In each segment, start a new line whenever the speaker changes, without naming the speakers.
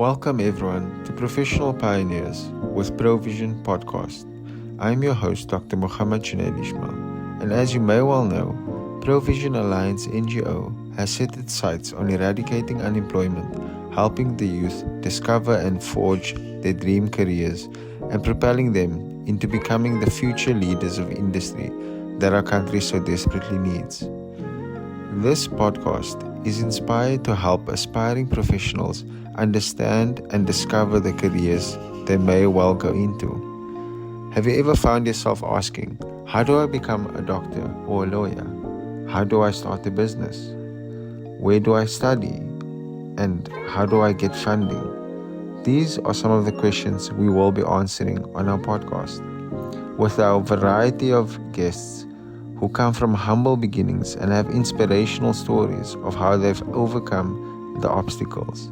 Welcome everyone to Professional Pioneers with ProVision podcast. I'm your host, Dr. Mogamat Ishmael, and as you may well know, ProVision Alliance NGO has set its sights on eradicating unemployment, helping the youth discover and forge their dream careers, and propelling them into becoming the future leaders of industry that our country so desperately needs. This podcast is inspired to help aspiring professionals understand and discover the careers they may well go into. Have you ever found yourself asking, how do I become a doctor or a lawyer? How do I start a business? Where do I study? And how do I get funding? These are some of the questions we will be answering on our podcast. With our variety of guests who come from humble beginnings and have inspirational stories of how they've overcome the obstacles.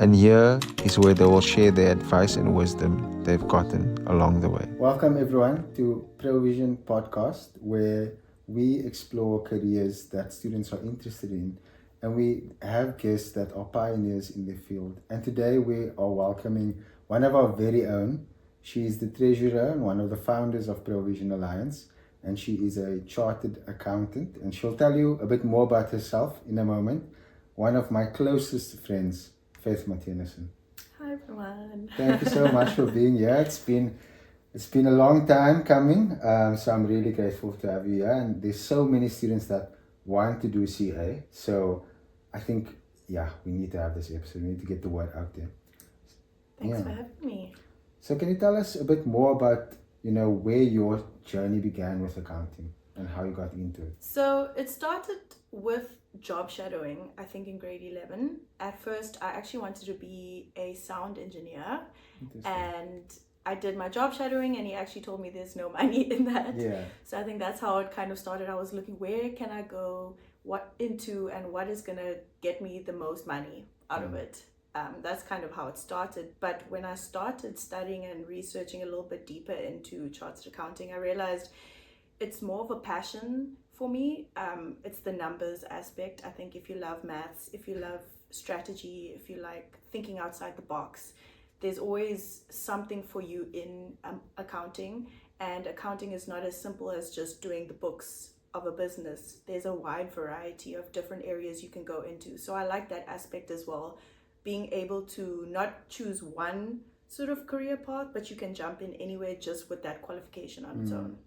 And here is where they will share their advice and wisdom they've gotten along the way. Welcome everyone to ProVision podcast, where we explore careers that students are interested in, and we have guests that are pioneers in their field. And today we are welcoming one of our very own. She is the treasurer and one of the founders of ProVision Alliance, and she is a chartered accountant, and she'll tell you a bit more about herself in a moment. One of my closest friends, Faith Marthinussen.
Hi everyone.
Thank you so much for being here. It's been a long time coming, so I'm really grateful to have you here. And there's so many students that want to do CA, so I think we need to have this episode. We need to get the word out there.
Thanks for having me.
So can you tell us a bit more about where your journey began with accounting and how you got into it?
So it started with job shadowing, I think in grade 11. At first, I actually wanted to be a sound engineer, and I did my job shadowing, and he actually told me there's no money in that.
Yeah.
So I think that's how it kind of started. I was looking, where can I go, what is going to get me the most money out of it. That's kind of how it started. But when I started studying and researching a little bit deeper into chartered accounting, I realized it's more of a passion for me. It's the numbers aspect. I think if you love maths, if you love strategy, if you like thinking outside the box, there's always something for you in accounting. And accounting is not as simple as just doing the books of a business. There's a wide variety of different areas you can go into. So I like that aspect as well. Being able to not choose one sort of career path, but you can jump in anywhere just with that qualification on its own.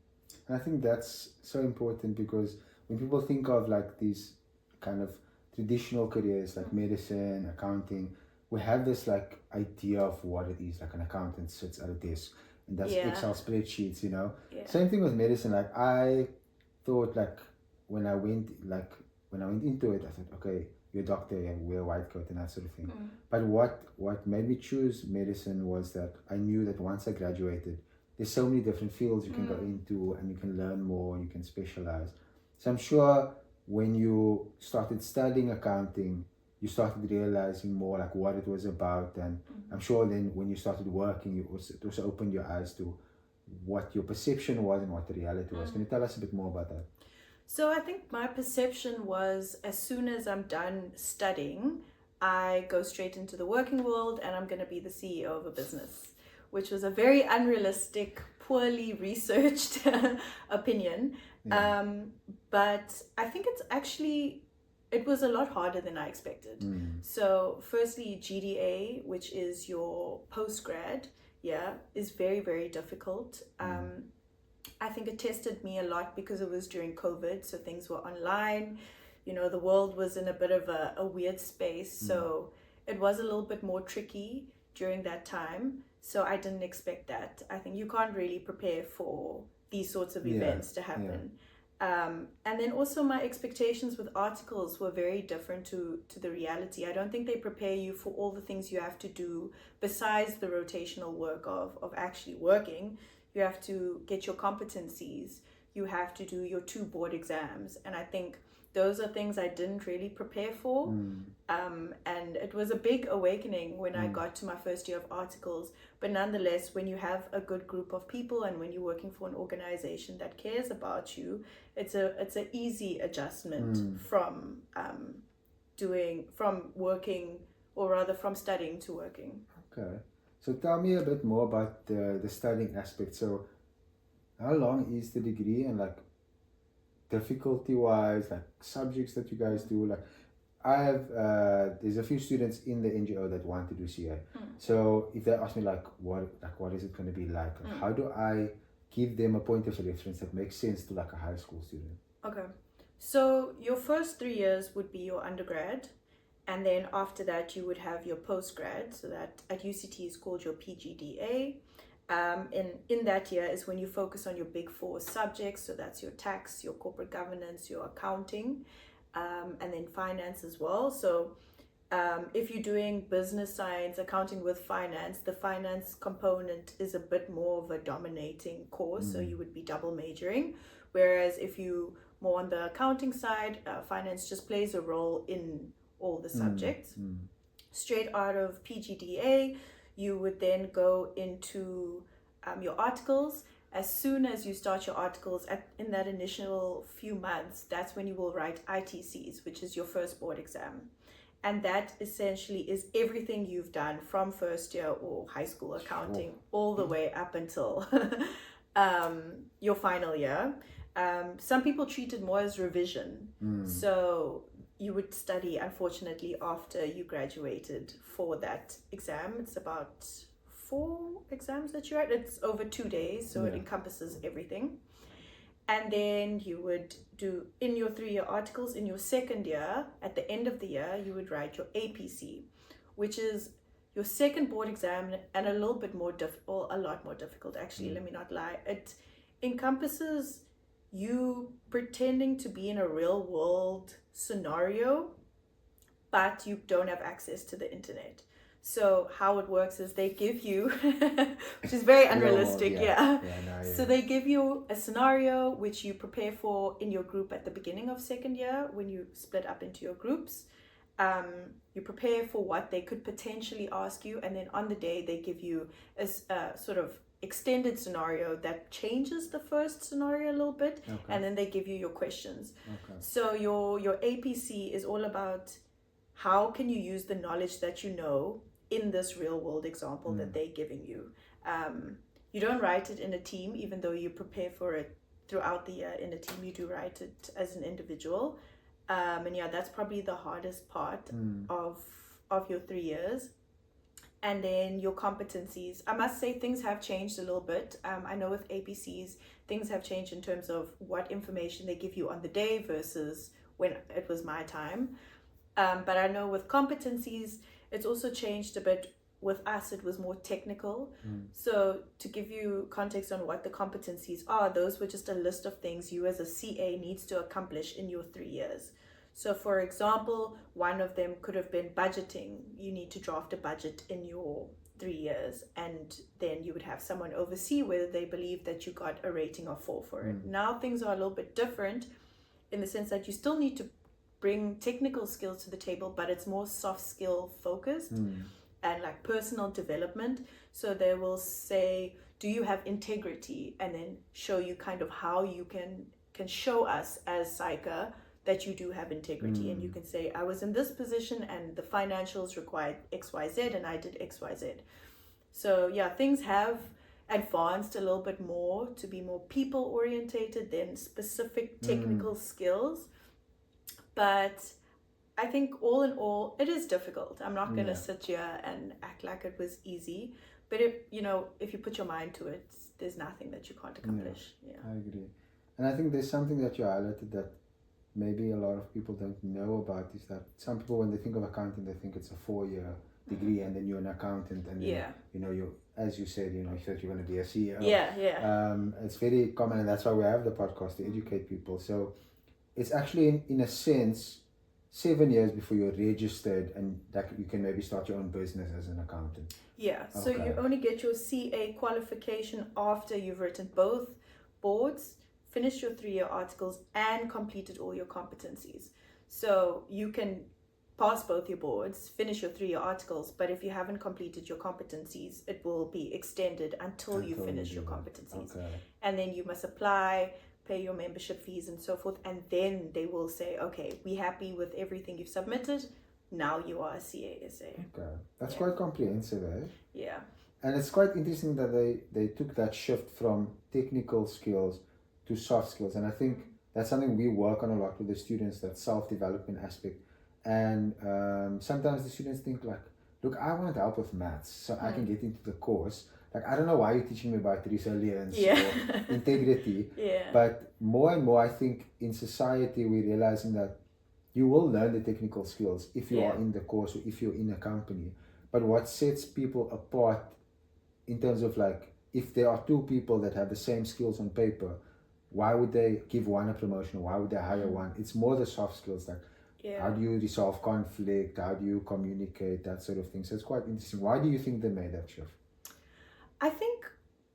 And I think that's so important, because when people think of like these kind of traditional careers like medicine, accounting, we have this like idea of what it is. Like an accountant sits at a desk and does Excel spreadsheets, Same thing with medicine. Like I thought, like when I went into it, I thought, okay, you're a doctor and wear a white coat and that sort of thing. But what made me choose medicine was that I knew that once I graduated, there's so many different fields you can go into, and you can learn more, you can specialize. So I'm sure when you started studying accounting, you started realizing more like what it was about, and I'm sure then when you started working, it also opened your eyes to what your perception was and what the reality was. Can you tell us a bit more about that?
So I think my perception was, as soon as I'm done studying, I go straight into the working world and I'm going to be the CEO of a business, which was a very unrealistic, poorly researched opinion. But I think it was a lot harder than I expected. So firstly, GDA, which is your post-grad, is very, very difficult. I think it tested me a lot because it was during COVID, so things were online. The world was in a bit of a weird space, so it was a little bit more tricky during that time. So I didn't expect that. I think you can't really prepare for these sorts of events to happen. And then also my expectations with articles were very different to the reality. I don't think they prepare you for all the things you have to do besides the rotational work of actually working. You have to get your competencies. You have to do your 2 board exams. And I think those are things I didn't really prepare for. And it was a big awakening when I got to my first year of articles. But nonetheless, when you have a good group of people and when you're working for an organization that cares about you, it's an easy adjustment from working or rather from studying to working.
Okay. So tell me a bit more about the studying aspect. So how long is the degree, and like difficulty wise, like subjects that you guys do? Like I have there's a few students in the NGO that want to do CA. So if they ask me like what is it going to be like, how do I give them a point of reference that makes sense to like a high school student?
Okay. So your first 3 years would be your undergrad, and then after that you would have your postgrad. So that at UCT is called your PGDA. In that year is when you focus on your big 4 subjects. So that's your tax, your corporate governance, your accounting, and then finance as well. So if you're doing business science, accounting with finance, the finance component is a bit more of a dominating course. So you would be double majoring. Whereas if you more on the accounting side, finance just plays a role in all the subjects. Straight out of PGDA, you would then go into your articles. As soon as you start your articles in that initial few months, that's when you will write ITCs, which is your first board exam. And that essentially is everything you've done from first year or high school accounting all the way up until your final year. Some people treat it more as revision. So you would study, unfortunately, after you graduated for that exam. It's about 4 exams that you write. It's over 2 days, so it encompasses everything. And then you would do, in your 3-year articles, in your second year, at the end of the year, you would write your APC, which is your second board exam, and a little bit more a lot more difficult, actually. Let me not lie. It encompasses you pretending to be in a real world scenario, but you don't have access to the internet. So how it works is they give you, which is very unrealistic, So they give you a scenario which you prepare for in your group at the beginning of second year when you split up into your groups. You prepare for what they could potentially ask you, and then on the day they give you a sort of extended scenario that changes the first scenario a little bit, and then they give you your questions. So your APC is all about how can you use the knowledge that you know in this real world example that they're giving you. You don't write it in a team, even though you prepare for it throughout the year in a team. You do write it as an individual. And that's probably the hardest part of your 3 years. And then your competencies. I must say things have changed a little bit. I know with APCs, things have changed in terms of what information they give you on the day versus when it was my time. But I know with competencies, it's also changed a bit. With us, it was more technical. So to give you context on what the competencies are, those were just a list of things you as a CA needs to accomplish in your 3 years. So for example, one of them could have been budgeting. You need to draft a budget in your 3 years, and then you would have someone oversee whether they believe that you got a rating of 4 for it. Now things are a little bit different in the sense that you still need to bring technical skills to the table, but it's more soft skill focused and like personal development. So they will say, do you have integrity? And then show you kind of how you can show us as psycha that you do have integrity. And you can say, I was in this position and the financials required XYZ and I did XYZ. So things have advanced a little bit more to be more people orientated than specific technical skills. But I think all in all, it is difficult. I'm not going to sit here and act like it was easy. But if you put your mind to it, there's nothing that you can't accomplish.
I agree. And I think there's something that you highlighted that maybe a lot of people don't know about, is that some people, when they think of accounting, they think it's a 4-year degree and then you're an accountant and then, you as you said, you said you're going to be a CEO. It's very common, and that's why we have the podcast, to educate people. So it's actually in a sense 7 years before you're registered and that you can maybe start your own business as an accountant.
So you only get your CA qualification after you've written both boards, finished your 3-year articles, and completed all your competencies. So you can pass both your boards, finish your 3-year articles, but if you haven't completed your competencies, it will be extended until you finish your competencies. And then you must apply, pay your membership fees and so forth, and then they will say, okay, we're happy with everything you've submitted, now you are a CASA.
Okay, that's quite comprehensive, eh?
Yeah.
And it's quite interesting that they took that shift from technical skills to soft skills. And I think that's something we work on a lot with the students, that self-development aspect. And sometimes the students think like, look, I want help with maths so I can get into the course. Like, I don't know why you're teaching me about resilience or integrity. But more and more, I think in society, we're realizing that you will learn the technical skills if you are in the course or if you're in a company. But what sets people apart in terms of like, if there are two people that have the same skills on paper, why would they give one a promotion or why would they hire one? It's more the soft skills, like how do you resolve conflict, how do you communicate, that sort of thing. So it's quite interesting. Why do you think they made that shift?
I think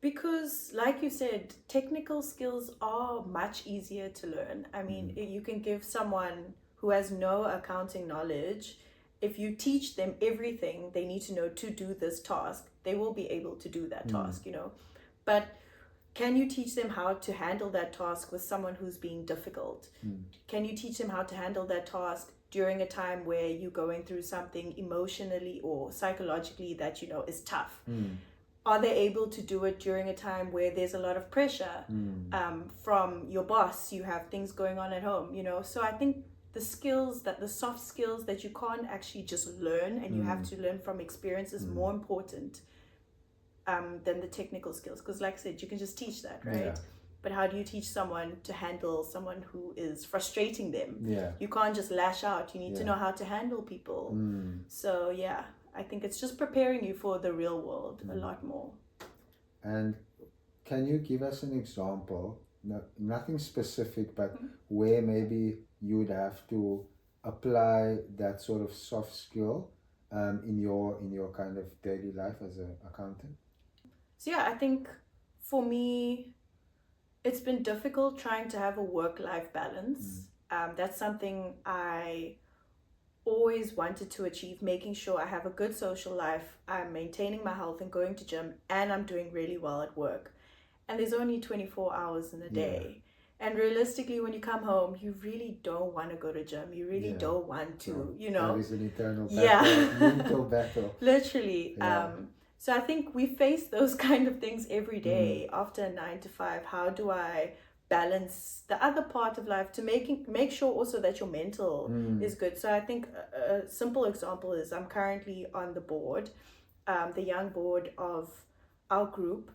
because, like you said, technical skills are much easier to learn. I mean, you can give someone who has no accounting knowledge, if you teach them everything they need to know to do this task, they will be able to do that task, you know. But can you teach them how to handle that task with someone who's being difficult? Can you teach them how to handle that task during a time where you're going through something emotionally or psychologically that, you know, is tough? Are they able to do it during a time where there's a lot of pressure from your boss? You have things going on at home, you know. So I think the soft skills that you can't actually just learn and you have to learn from experience is more important than the technical skills. Because like I said, you can just teach that, right? But how do you teach someone to handle someone who is frustrating them? You can't just lash out. You need to know how to handle people. So yeah, I think it's just preparing you for the real world a lot more.
And can you give us an example, nothing specific, but where maybe you would have to apply that sort of soft skill in your kind of daily life as an accountant?
So yeah, I think for me, it's been difficult trying to have a work-life balance. That's something I always wanted to achieve, making sure I have a good social life, I'm maintaining my health and going to gym, and I'm doing really well at work. And there's only 24 hours in a day. And realistically, when you come home, you really don't want to go to gym. You really don't want to, you know.
That is an eternal battle, mental battle.
Literally. So I think we face those kind of things every day after a 9 to 5. How do I balance the other part of life to make sure also that your mental is good? So I think a simple example is I'm currently on the board, the young board of our group.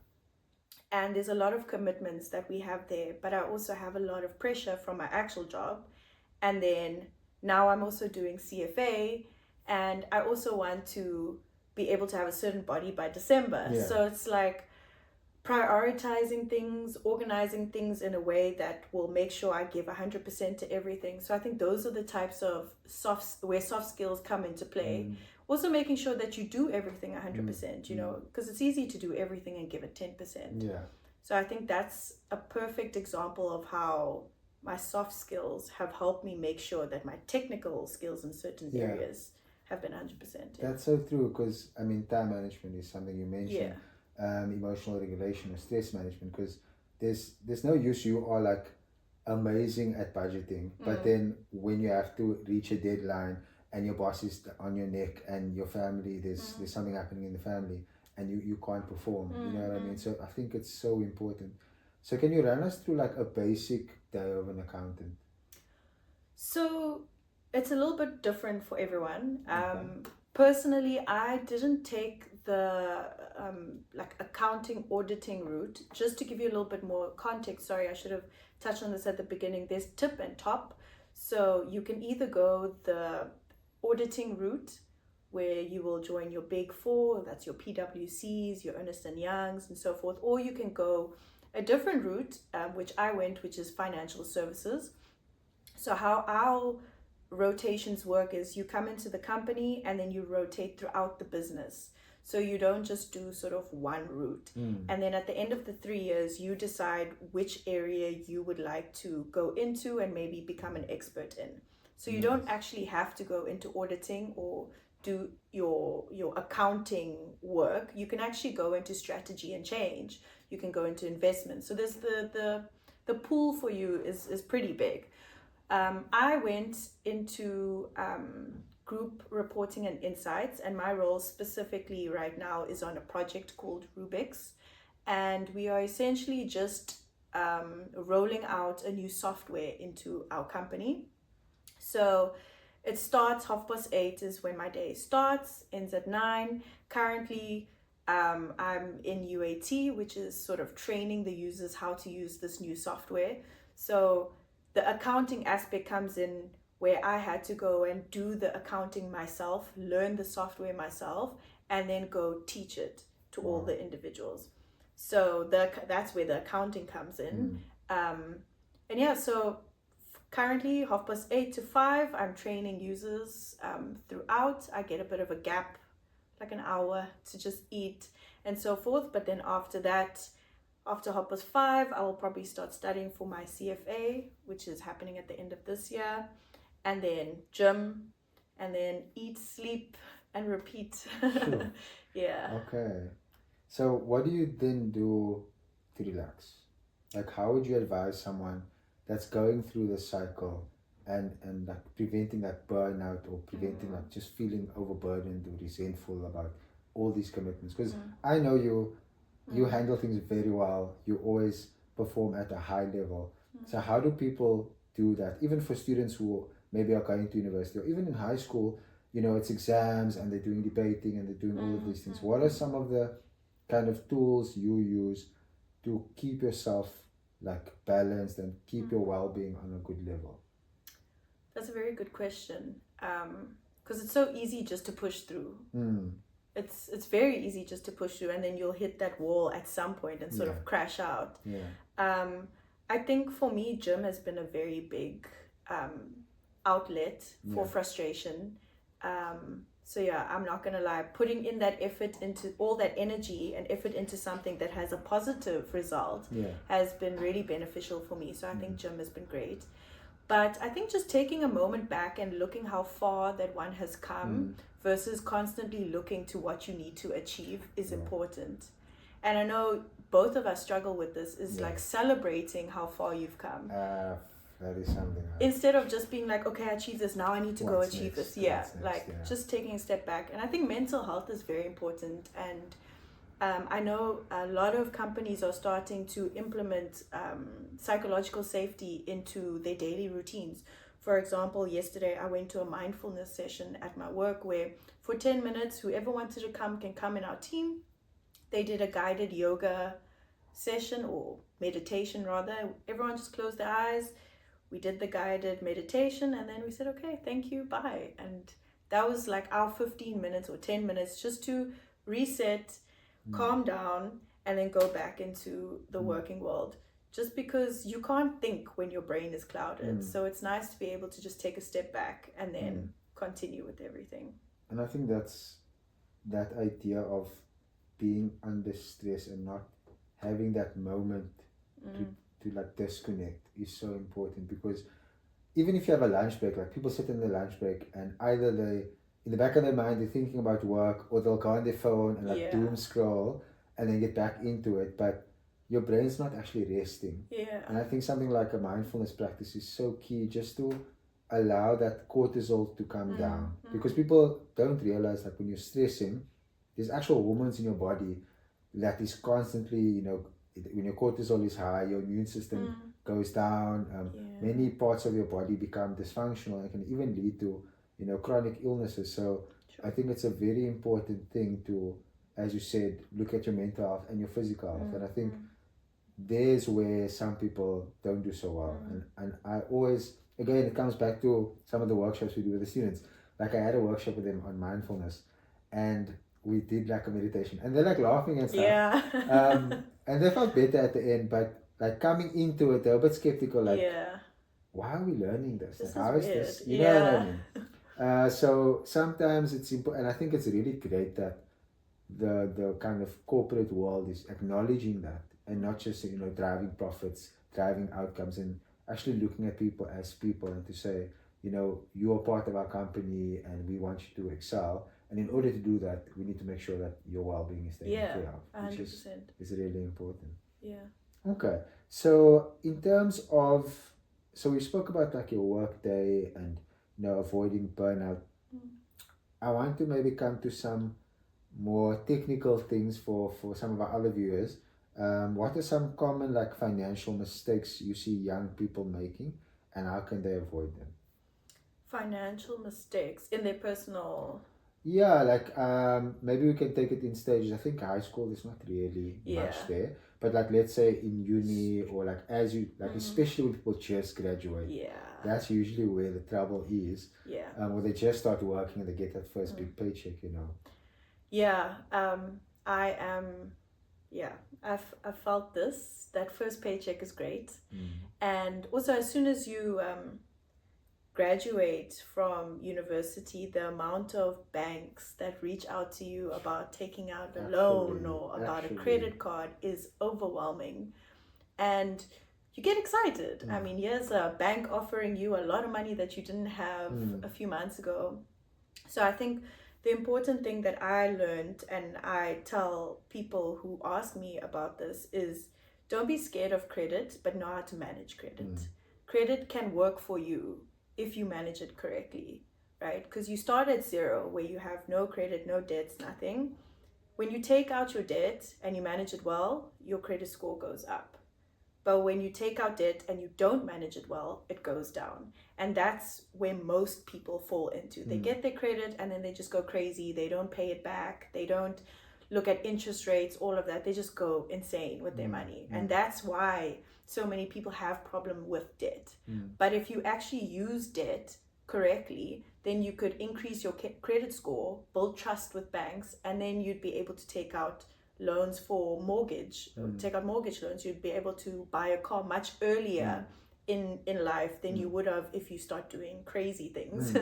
And there's a lot of commitments that we have there, but I also have a lot of pressure from my actual job. And then now I'm also doing CFA, and I also want to be able to have a certain body by December. So it's like prioritizing things, organizing things in a way that will make sure I give 100% to everything. So I think those are the types of soft skills come into play. Also making sure that you do everything 100%, you know, because it's easy to do everything and give it 10%. So I think that's a perfect example of how my soft skills have helped me make sure that my technical skills in certain areas have been 100%.
That's so true, because I mean, time management is something you mentioned. Emotional regulation or stress management, because there's no use you are like amazing at budgeting, but then when you have to reach a deadline and your boss is on your neck and your family, there's something happening in the family and you can't perform, you know what I mean? So I think it's so important. So can you run us through like a basic day of an accountant?
So it's a little bit different for everyone. Personally, I didn't take the like accounting auditing route. Just to give you a little bit more context, sorry, I should have touched on this at the beginning. There's tip and top. So you can either go the auditing route, where you will join your big four, that's your PwCs, your Ernst & Youngs and so forth, or you can go a different route, which I went, which is financial services. So how our rotations work is you come into the company and then you rotate throughout the business. So you don't just do sort of one route. And then at the end of the 3 years, you decide which area you would like to go into and maybe become an expert in. So you don't actually have to go into auditing or do your accounting work. You can actually go into strategy and change. You can go into investment. So there's the pool for you is pretty big. I went into group reporting and insights, and my role specifically right now is on a project called Rubik's, and we are essentially just rolling out a new software into our company. So it starts 8:30 is when my day starts, ends at 9. Currently, I'm in UAT, which is sort of training the users how to use this new software. So the accounting aspect comes in where I had to go and do the accounting myself, learn the software myself, and then go teach it to all the individuals. So that's where the accounting comes in. And yeah, so currently 8:30 to 5, I'm training users throughout. I get a bit of a gap, like an hour to just eat and so forth. But then after that, after 5:30, I will probably start studying for my CFA, which is happening at the end of this year. And then gym, and then eat, sleep, and repeat.
Sure.
Yeah.
Okay. So what do you then do to relax? Like, how would you advise someone that's going through the cycle and like preventing that burnout, or preventing like just feeling overburdened or resentful about all these commitments? Because I know you handle things very well. You always perform at a high level. So how do people do that? Even for students who maybe are going to university, or even in high school, you know, it's exams and they're doing debating and they're doing all of these things. What are some of the kind of tools you use to keep yourself like balanced and keep your well-being on a good level?
That's a very good question. Because it's so easy just to push through. It's very easy just to push through, and then you'll hit that wall at some point and sort of crash out. I think for me, gym has been a very big outlet for frustration. So yeah, I'm not gonna lie, putting in that effort into all that energy and effort into something that has a positive result has been really beneficial for me. So I think gym has been great. But I think just taking a moment back and looking how far that one has come versus constantly looking to what you need to achieve is important. And I know both of us struggle with this, is like celebrating how far you've come.
That is something.
Instead of just being like, okay, I achieved this, now I need to go achieve this. Just taking a step back. And I think mental health is very important. And I know a lot of companies are starting to implement psychological safety into their daily routines. For example, yesterday I went to a mindfulness session at my work where for 10 minutes, whoever wanted to come can come in our team. They did a guided yoga session, or meditation rather. Everyone just closed their eyes. We did the guided meditation, and then we said, okay, thank you, bye. And that was like our 15 minutes or 10 minutes just to reset, calm down, and then go back into the working world. Just because you can't think when your brain is clouded. So it's nice to be able to just take a step back and then continue with everything.
And I think that's that idea of being under stress and not having that moment to like disconnect is so important. Because even if you have a lunch break, like people sit in the lunch break and either they, in the back of their mind, they're thinking about work, or they'll go on their phone and like doom scroll and then get back into it, but your brain's not actually resting. And I think something like a mindfulness practice is so key, just to allow that cortisol to come down. Because people don't realize that when you're stressing, there's actual hormones in your body that is constantly, you know, when your cortisol is high, your immune system goes down. Many parts of your body become dysfunctional and can even lead to, you know, chronic illnesses. So I think it's a very important thing to, as you said, look at your mental health and your physical health. And I think there's where some people don't do so well. And I always, again, it comes back to some of the workshops we do with the students. Like I had a workshop with them on mindfulness, and we did like a meditation, and they're like laughing and stuff. And they felt better at the end, but like coming into it, they're a bit skeptical, like, why are we learning this? Like, how is this? You know what I mean? So sometimes it's important, and I think it's really great that the kind of corporate world is acknowledging that, and not just, you know, driving profits, driving outcomes, and actually looking at people as people, and to say, you know, you are part of our company and we want you to excel. And in order to do that, we need to make sure that your well-being is taken care of, which
100%.
is really important.
Okay.
So in terms of, so we spoke about like your work day and, you know, avoiding burnout. I want to maybe come to some more technical things for some of our other viewers. What are some common like financial mistakes you see young people making, and how can they avoid them?
Financial mistakes in their personal.
Yeah, like maybe we can take it in stages. I think high school there's not really
Yeah.
much there, but like let's say in uni or like as you like, especially when people just graduate,
Yeah.
that's usually where the trouble is.
Yeah.
Where they just start working and they get that first big paycheck, you know.
Yeah. I am. Yeah. I've felt this. That first paycheck is great, and also as soon as you graduate from university, the amount of banks that reach out to you about taking out a loan or about a credit card is overwhelming, and you get excited. I mean, here's a bank offering you a lot of money that you didn't have a few months ago. So I think the important thing that I learned, and I tell people who ask me about this, is don't be scared of credit, but know how to manage credit. Credit can work for you if you manage it correctly, right? Because you start at zero where you have no credit, no debts, nothing. When you take out your debt and you manage it well, your credit score goes up. But when you take out debt and you don't manage it well, it goes down. And that's where most people fall into. They get their credit and then they just go crazy. They don't pay it back. They don't look at interest rates, all of that. They just go insane with their money. And that's why so many people have problem with debt. But if you actually use debt correctly, then you could increase your credit score, build trust with banks, and then you'd be able to take out loans for mortgage, take out mortgage loans. You'd be able to buy a car much earlier in life than you would have if you start doing crazy things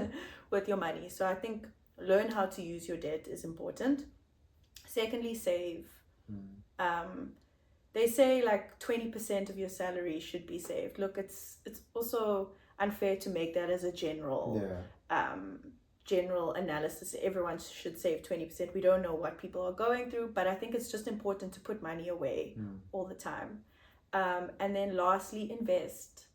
with your money. So I think learn how to use your debt is important. Secondly, save. They say like 20% of your salary should be saved. Look, it's also unfair to make that as a general general analysis. Everyone should save 20%. We don't know what people are going through, but I think it's just important to put money away all the time. And then lastly, invest.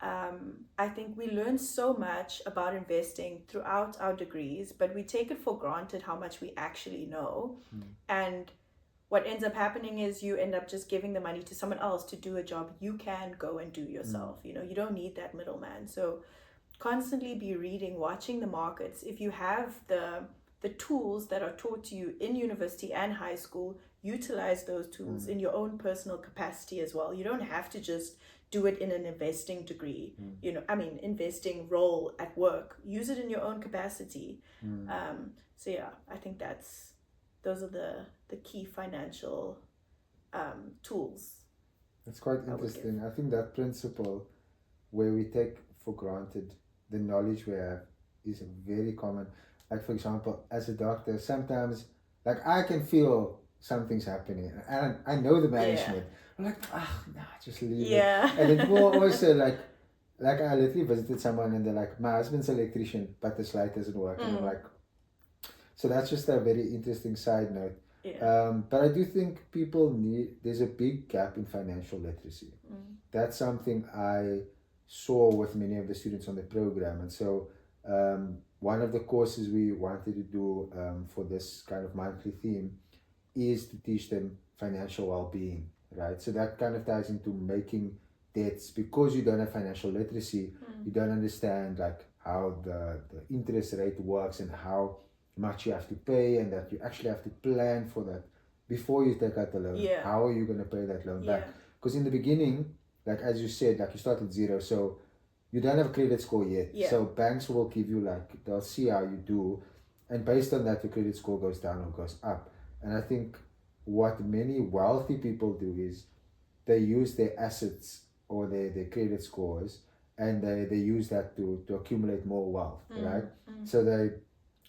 I think we learn so much about investing throughout our degrees, but we take it for granted how much we actually know. And what ends up happening is you end up just giving the money to someone else to do a job you can go and do yourself. You know, you don't need that middleman. So constantly be reading, watching the markets. If you have the tools that are taught to you in university and high school, utilize those tools in your own personal capacity as well. You don't have to just do it in an investing degree, you know, I mean, investing role at work. Use it in your own capacity. So yeah, I think those are the key financial tools.
That's quite interesting. I think that principle where we take for granted the knowledge we have is very common. Like for example, as a doctor, sometimes like I can feel something's happening and I know the management. I'm like, just leave it. And it will also like I literally visited someone and they're like, my husband's an electrician, but this light doesn't work. And I'm like, so that's just a very interesting side note. But I do think there's a big gap in financial literacy. That's something I saw with many of the students on the program. And so one of the courses we wanted to do for this kind of monthly theme is to teach them financial well-being, right? So that kind of ties into making debts. Because you don't have financial literacy, you don't understand like how the interest rate works and how much you have to pay, and that you actually have to plan for that before you take out the loan. How are you going to pay that loan back? Because in the beginning, like as you said, like you start at zero, so you don't have a credit score yet. So banks will give you like, they'll see how you do, and based on that your credit score goes down or goes up. And I think what many wealthy people do is they use their assets or their credit scores, and they use that to accumulate more wealth, right? So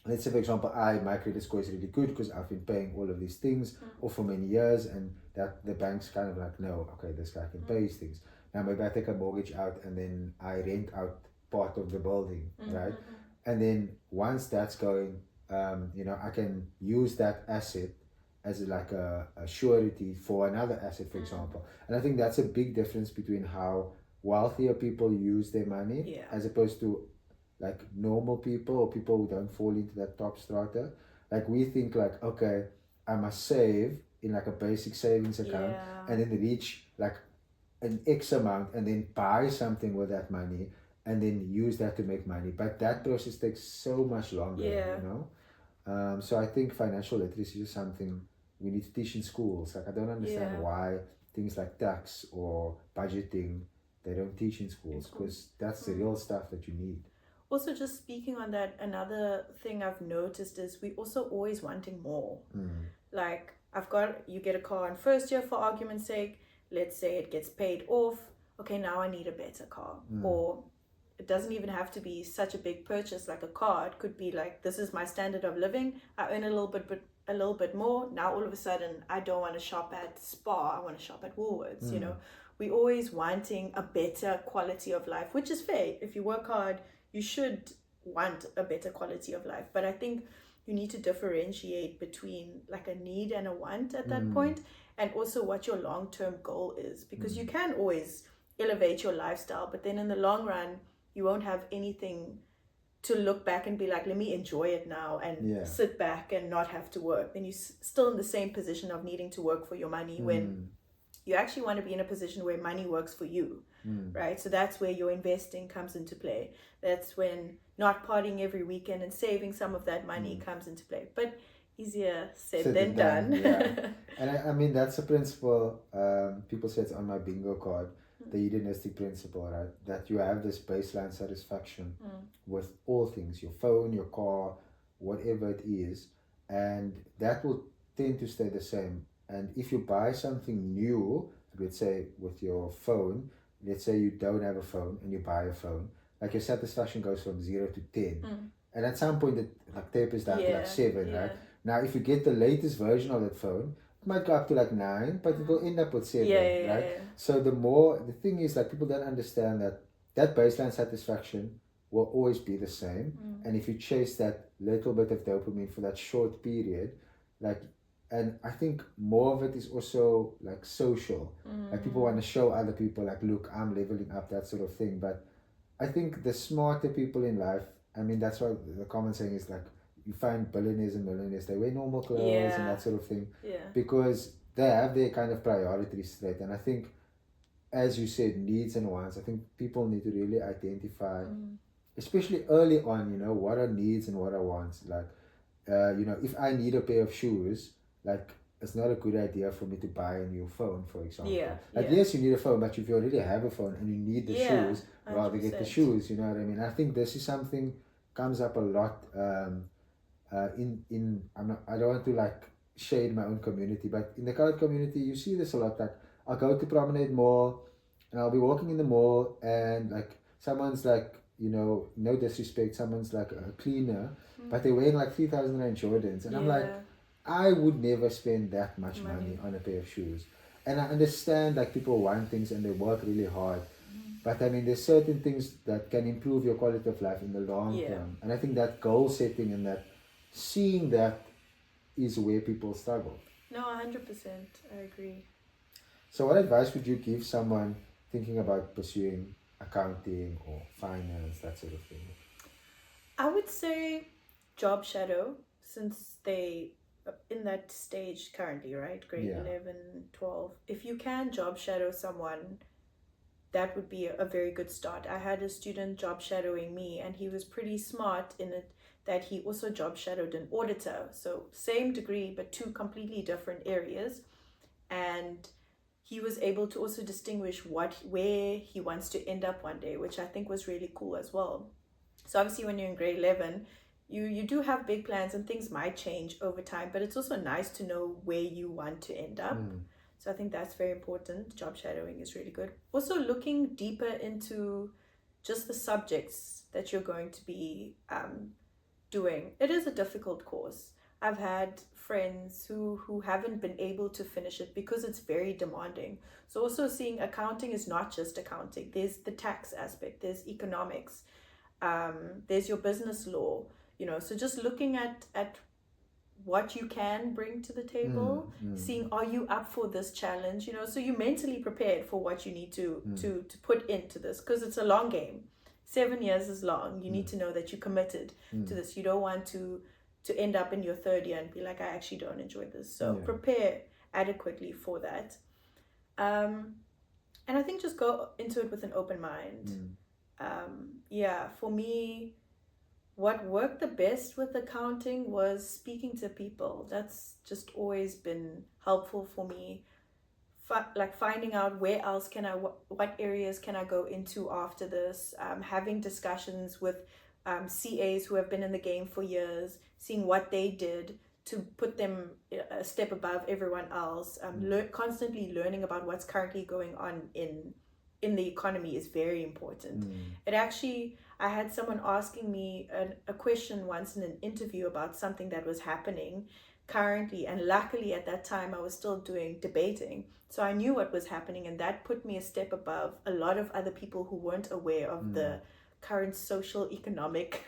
let's say for example, my credit score is really good because I've been paying all of these things or for many years, and that the bank's kind of like, no, okay, this guy can pay these things. Now maybe I take a mortgage out and then I rent out part of the building, right? And then once that's going, I can use that asset as like a surety for another asset, for example. And I think that's a big difference between how wealthier people use their money as opposed to like normal people or people who don't fall into that top strata. Like we think like, okay, I must save in like a basic savings account and then reach like an X amount and then buy something with that money and then use that to make money. But that process takes so much longer, you know? So I think financial literacy is something we need to teach in schools. Like I don't understand why things like tax or budgeting, they don't teach in schools, because that's the real stuff that you need.
Also, just speaking on that, another thing I've noticed is we also always wanting more. Like you get a car in first year for argument's sake, let's say it gets paid off, okay, now I need a better car. Or it doesn't even have to be such a big purchase like a car. It could be like, this is my standard of living, I earn a little bit more, now all of a sudden I don't want to shop at Spar, I want to shop at Woolworths. You know, we always wanting a better quality of life, which is fair. If you work hard, you should want a better quality of life. But I think you need to differentiate between like a need and a want at that point, and also what your long-term goal is, because you can always elevate your lifestyle, but then in the long run you won't have anything to look back and be like, let me enjoy it now and sit back and not have to work. Then you're still in the same position of needing to work for your money, when you actually want to be in a position where money works for you, right? So that's where your investing comes into play. That's when not partying every weekend and saving some of that money comes into play. But easier said than done.
Yeah. And I mean, that's a principle. People say it's on my bingo card, the hedonistic principle, right? That you have this baseline satisfaction with all things, your phone, your car, whatever it is, and that will tend to stay the same. And if you buy something new, let's say with your phone, let's say you don't have a phone and you buy a phone, like your satisfaction goes from 0 to 10. And at some point it like tapers down to like 7, right? Now if you get the latest version of that phone, it might go up to like 9, but it will end up with 7, right? So the thing is like people don't understand that baseline satisfaction will always be the same. And if you chase that little bit of dopamine for that short period, like, and I think more of it is also like social. Like people want to show other people like, look, I'm leveling up, that sort of thing. But I think the smarter people in life, I mean, that's why the common saying is like, you find billionaires and millionaires, they wear normal clothes and that sort of thing. Because they have their kind of priorities straight. And I think, as you said, needs and wants, I think people need to really identify, especially early on, you know, what are needs and what are wants. Like, you know, if I need a pair of shoes, like, it's not a good idea for me to buy a new phone, for example. Yes, you need a phone, but if you already have a phone and you need the shoes, rather get the shoes, you know what I mean? I think this is something comes up a lot I don't want to like shade my own community, but in the colored community, you see this a lot. Like, I'll go to Promenade Mall and I'll be walking in the mall and like someone's like, you know, no disrespect, someone's like a cleaner, but they're wearing like 3,000 Rand Jordans. And I'm like, I would never spend that much money on a pair of shoes. And I understand like people want things and they work really hard. But I mean, there's certain things that can improve your quality of life in the long term. And I think that goal setting and that seeing that is where people struggle.
No, 100%. I agree.
So what advice would you give someone thinking about pursuing accounting or finance, that sort of thing?
I would say job shadow, since they in that stage currently, right? Grade 11, 12. If you can job shadow someone, that would be a very good start. I had a student job shadowing me, and he was pretty smart in it that he also job shadowed an auditor. So same degree, but two completely different areas. And he was able to also distinguish where he wants to end up one day, which I think was really cool as well. So obviously when you're in grade 11, you do have big plans and things might change over time, but it's also nice to know where you want to end up. So I think that's very important. Job shadowing is really good. Also looking deeper into just the subjects that you're going to be doing. It is a difficult course. I've had friends who haven't been able to finish it because it's very demanding. So also seeing accounting is not just accounting. There's the tax aspect, there's economics, there's your business law, you know. So just looking at what you can bring to the table, seeing, are you up for this challenge, you know, so you're mentally prepared for what you need to put into this, because it's a long game. 7 years is long. You need to know that you committed to this. You don't want to end up in your third year and be like, I actually don't enjoy this. So prepare adequately for that. And I think just go into it with an open mind. For me, what worked the best with accounting was speaking to people. That's just always been helpful for me. Like finding out where else can what areas can I go into after this, having discussions with CAs who have been in the game for years, seeing what they did to put them a step above everyone else. Constantly learning about what's currently going on in the economy is very important. I had someone asking me a question once in an interview about something that was happening currently, and luckily at that time I was still doing debating, so I knew what was happening, and that put me a step above a lot of other people who weren't aware of the current social economic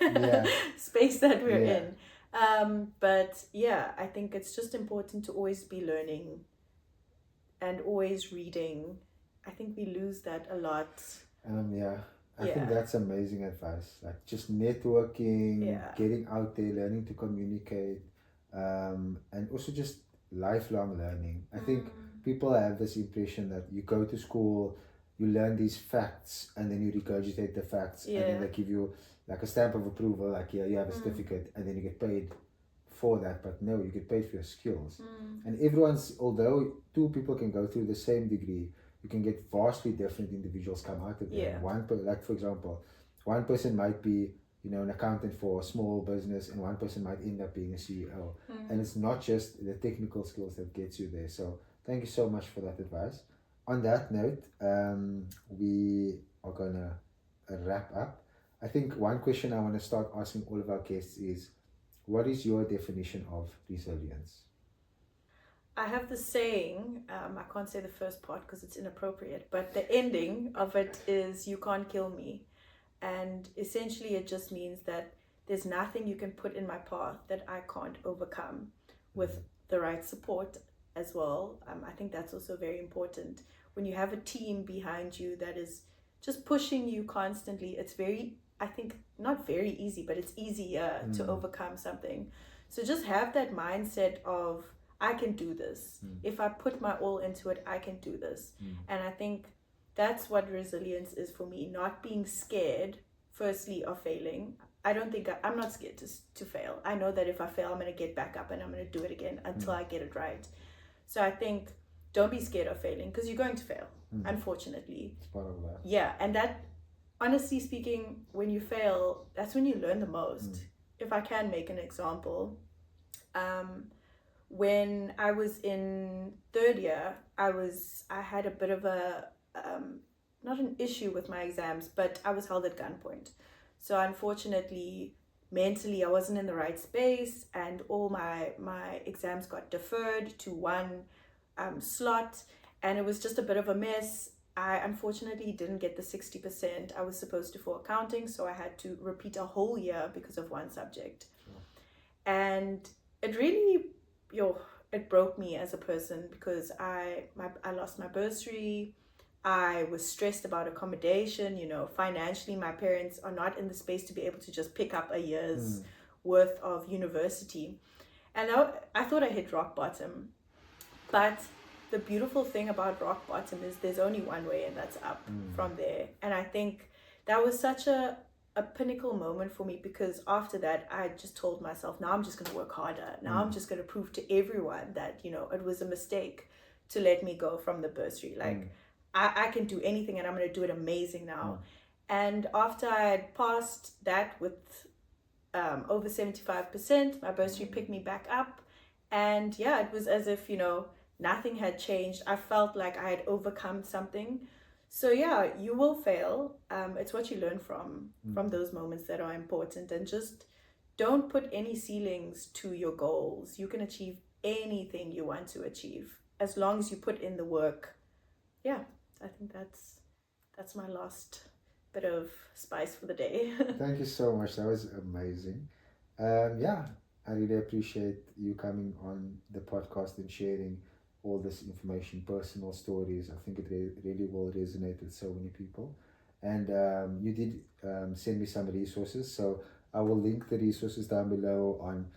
space that we're in. But yeah, I think it's just important to always be learning and always reading. I think we lose that a lot.
I think that's amazing advice. Like just networking, getting out there, learning to communicate, and also just lifelong learning. I think people have this impression that you go to school, you learn these facts, and then you regurgitate the facts, and then they give you like a stamp of approval, like you have a certificate, and then you get paid for that. But no, you get paid for your skills. And although two people can go through the same degree, you can get vastly different individuals come out of there. Like for example, one person might be an accountant for a small business, and one person might end up being a CEO. And it's not just the technical skills that gets you there. So thank you so much for that advice. On that note, we are gonna wrap up. I think one question I want to start asking all of our guests is, what is your definition of resilience?
I have the saying, I can't say the first part because it's inappropriate, but the ending of it is, you can't kill me. And essentially it just means that there's nothing you can put in my path that I can't overcome with the right support as well. I think that's also very important. When you have a team behind you that is just pushing you constantly, it's I think not very easy, but it's easier to overcome something. So just have that mindset of, I can do this. If I put my all into it, I can do this. And I think that's what resilience is for me, not being scared, firstly, of failing. I'm not scared to fail. I know that if I fail, I'm going to get back up and I'm going to do it again until I get it right. So I think, don't be scared of failing, because you're going to fail, unfortunately.
It's part of that.
Yeah, and that, honestly speaking, when you fail, that's when you learn the most. If I can make an example, when I was in third year, I had a bit of a not an issue with my exams, but I was held at gunpoint. So unfortunately, mentally, I wasn't in the right space, and all my exams got deferred to one slot, and it was just a bit of a mess. I unfortunately didn't get the 60% I was supposed to for accounting, so I had to repeat a whole year because of one subject. And it really, it broke me as a person, because I lost my bursary. I was stressed about accommodation. Financially, my parents are not in the space to be able to just pick up a year's worth of university. And I thought I hit rock bottom. But the beautiful thing about rock bottom is there's only one way, and that's up from there. And I think that was such a pinnacle moment for me, because after that, I just told myself, now I'm just going to work harder. Now I'm just going to prove to everyone that, it was a mistake to let me go from the bursary. Like, I can do anything, and I'm going to do it amazing now. And after I had passed that with over 75%, my bursary picked me back up. And yeah, it was as if, nothing had changed. I felt like I had overcome something. So yeah, you will fail. It's what you learn from those moments that are important. And just don't put any ceilings to your goals. You can achieve anything you want to achieve as long as you put in the work. Yeah, I think that's my last bit of spice for the day.
Thank you so much. That was amazing. I really appreciate you coming on the podcast and sharing all this information, personal stories. I think it really will resonate with so many people. And you did send me some resources, so I will link the resources down below on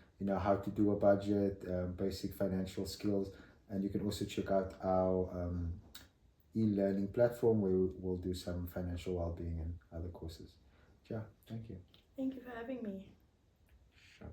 how to do a budget, basic financial skills, and you can also check out our e-learning platform where we'll do some financial well-being and other courses. Yeah, thank you.
Thank you for having me.
Sure.